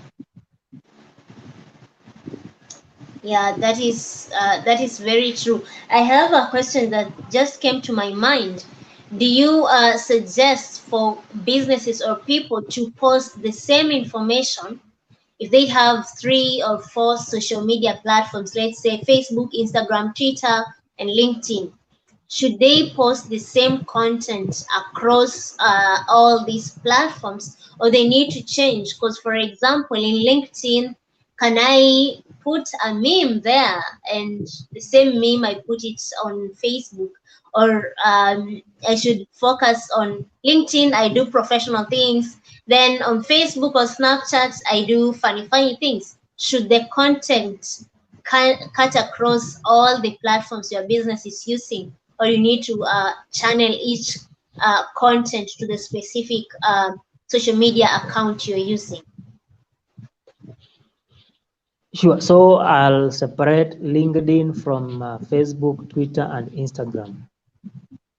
Yeah, that is very true. I have a question that just came to my mind. Do you suggest for businesses or people to post the same information if they have 3 or 4 social media platforms, let's say Facebook, Instagram, Twitter, and LinkedIn? Should they post the same content across all these platforms, or they need to change? Because, for example, in LinkedIn, can I put a meme there, and the same meme I put it on Facebook? Or I should focus on LinkedIn, I do professional things, then on Facebook or Snapchat, I do funny things. Should the content cut across all the platforms your business is using, or you need to channel each content to the specific social media account you're using? Sure. So I'll separate LinkedIn from Facebook, Twitter, and Instagram.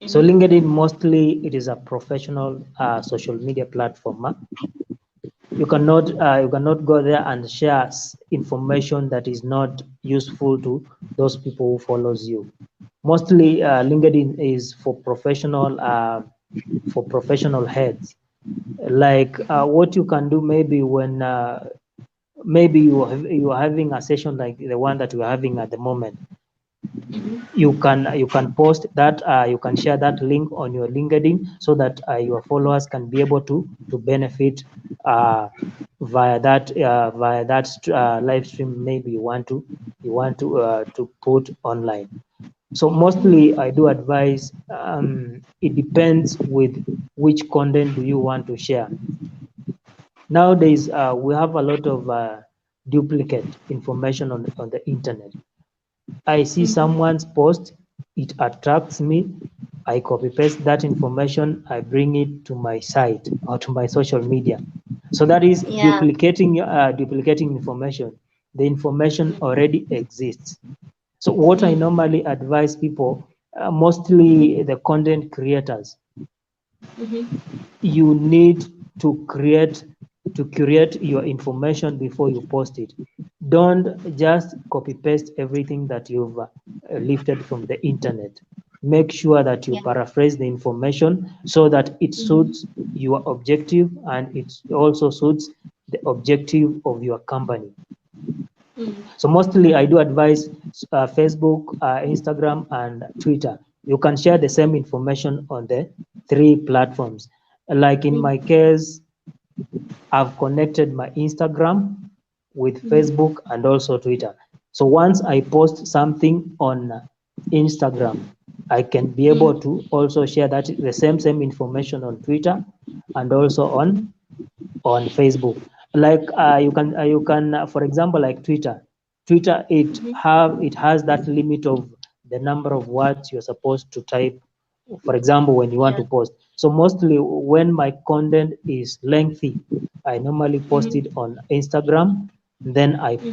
So Mm-hmm. LinkedIn, mostly it is a professional social media platform. You cannot go there and share information that is not useful to those people who follows you. Mostly LinkedIn is for professional heads. Like what you can do, maybe when maybe you're having a session like the one that we're having at the moment, Mm-hmm. you can post that, you can share that link on your LinkedIn, so that your followers can be able to benefit via that live stream. Maybe you want to put online. So mostly I do advise, it depends with which content do you want to share. Nowadays we have a lot of duplicate information on the internet. I see Mm-hmm. someone's post, it attracts me, I copy paste that information, I bring it to my site or to my social media. So that is Yeah. duplicating information. The information already exists. So what I Mm-hmm. normally advise people, mostly the content creators, Mm-hmm. you need to curate your information before you post it. Don't just copy paste everything that you've lifted from the internet. Make sure that you Yeah. paraphrase the information so that it Mm-hmm. suits your objective, and it also suits the objective of your company. Mm-hmm. So mostly I do advise Facebook, Instagram, and Twitter. You can share the same information on the 3 platforms. Like in my case, I've connected my Instagram with Mm-hmm. Facebook and also Twitter. So once I post something on Instagram, I can be able Mm-hmm. to also share that the same information on Twitter and also on Facebook. Like you can for example, like Twitter, it has that limit of the number of words you're supposed to type For example, when you want Yeah. to post. So mostly when my content is lengthy, I normally post it Mm-hmm. on Instagram. Then Mm-hmm.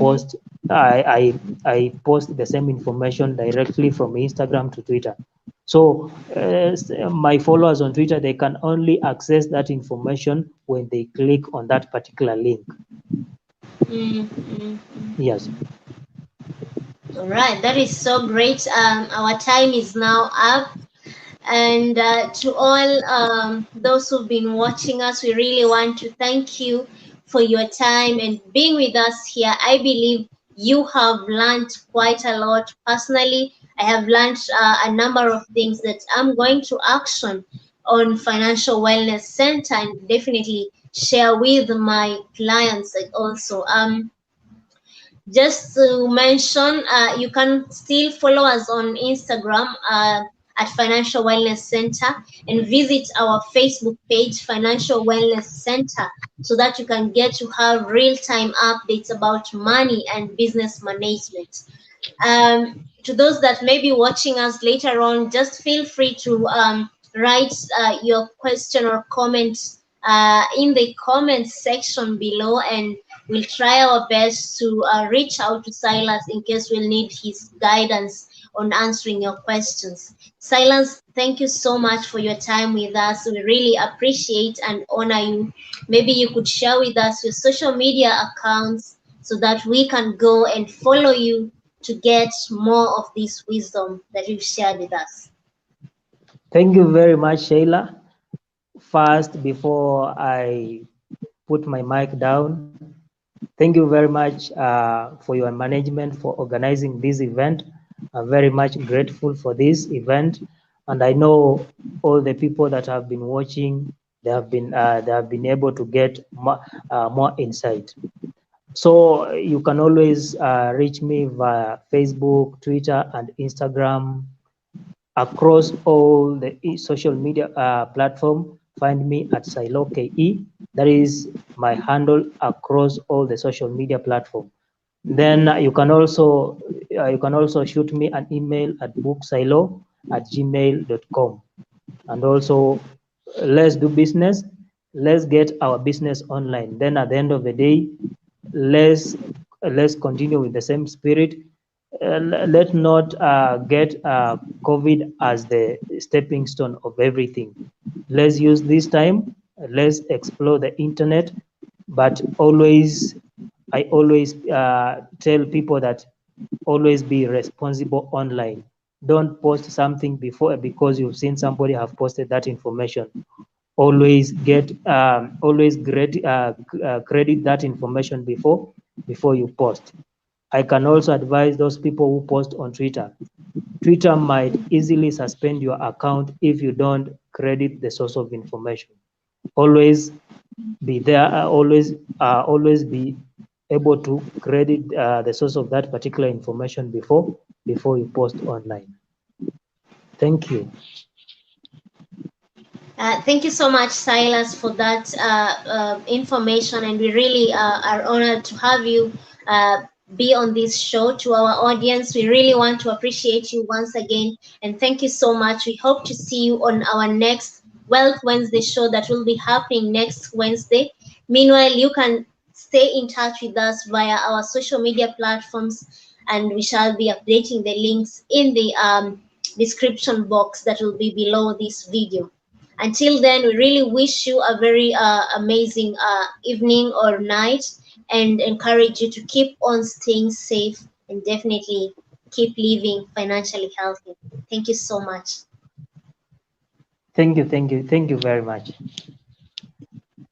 I post the same information directly from Instagram to Twitter. So my followers on Twitter, they can only access that information when they click on that particular link. Mm-hmm. Yes. All right, that is so great. Our time is now up. And to all those who've been watching us, we really want to thank you for your time and being with us here. I believe you have learned quite a lot. Personally, I have learned a number of things that I'm going to action on Financial Wellness Center and definitely share with my clients also. Just to mention, you can still follow us on Instagram at Financial Wellness Center and visit our Facebook page, Financial Wellness Center, so that you can get to have real-time updates about money and business management. To those that may be watching us later on, just feel free to write your question or comment in the comments section below, and we'll try our best to reach out to Silas in case we'll need his guidance on answering your questions. Silas, thank you so much for your time with us. We really appreciate and honor you. Maybe you could share with us your social media accounts so that we can go and follow you to get more of this wisdom that you've shared with us. Thank you very much, Sheila. First, before I put my mic down, thank you very much for your management for organizing this event. I'm very much grateful for this event, and I know all the people that have been watching, they have been able to get more insight. So you can always reach me via Facebook, Twitter, and Instagram. Across all the social media platform, find me at SiloKE. That is my handle across all the social media platform. Then you can also shoot me an email at booksilo@gmail.com. And also, let's do business. Let's get our business online. Then at the end of the day, let's let's continue with the same spirit. Let not get COVID as the stepping stone of everything. Let's use this time. Let's explore the internet, but I always tell people that always be responsible online. Don't post something before because you've seen somebody have posted that information. Always credit that information before you post. I can also advise those people who post on Twitter. Twitter might easily suspend your account if you don't credit the source of information. Always be there. Always be able to credit the source of that particular information before you post online. Thank you. Thank you so much, Silas, for that information, and we really are honored to have you be on this show. To our audience, we really want to appreciate you once again, and thank you so much. We hope to see you on our next Wealth Wednesday show that will be happening next Wednesday. Meanwhile, you can stay in touch with us via our social media platforms, and we shall be updating the links in the description box that will be below this video. Until then, we really wish you a very amazing evening or night, and encourage you to keep on staying safe and definitely keep living financially healthy. Thank you so much. Thank you very much.